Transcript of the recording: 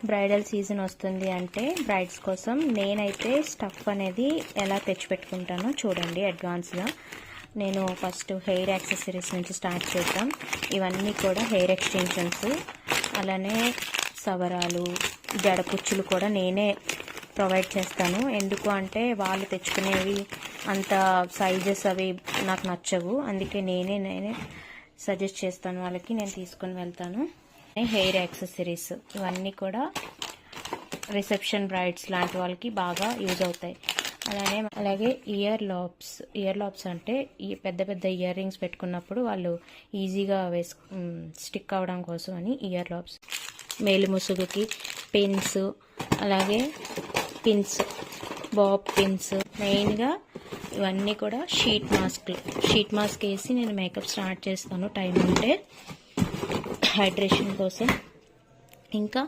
Bridal season వస్తుంది అంటే brides కోసం నేనైతే స్టఫ్ అనేది ఎలా తెచ్చిపెట్టుకుంటానో చూడండి అడ్వాన్స్గా. నేను ఫస్ట్ హెయిర్ యాక్సెసరీస్ నుంచి స్టార్ట్ చేద్దాం. ఇవన్నీ కూడా హెయిర్ ఎక్స్టెన్షన్స్, అలానే సవరాలు, జడకుచ్చులు కూడా నేనే ప్రొవైడ్ చేస్తాను. ఎందుకు అంటే వాళ్ళు తెచ్చుకునేవి అంత సైజెస్ అవి నాకు నచ్చవు, అందుకే నేనే సజెస్ట్ చేస్తాను వాళ్ళకి, నేను తీసుకొని వెళ్తాను. హెయిర్ యాక్సెసరీస్ ఇవన్నీ కూడా రిసెప్షన్ బ్రైడ్స్ లాంటి వాళ్ళకి బాగా యూజ్ అవుతాయి. అలాగే ఇయర్ లాబ్స్ అంటే ఈ పెద్ద పెద్ద ఇయర్ రింగ్స్ పెట్టుకున్నప్పుడు వాళ్ళు ఈజీగా స్టిక్ అవ్వడం కోసం అని ఇయర్ లాబ్స్. మేలు ముసుగుకి పిన్స్, అలాగే బాబ్ పిన్స్, మెయిన్గా ఇవన్నీ కూడా షీట్ మాస్క్ వేసి నేను మేకప్ స్టార్ట్ చేస్తాను టైం ఉంటే, హైడ్రేషన్ కోసం. ఇంకా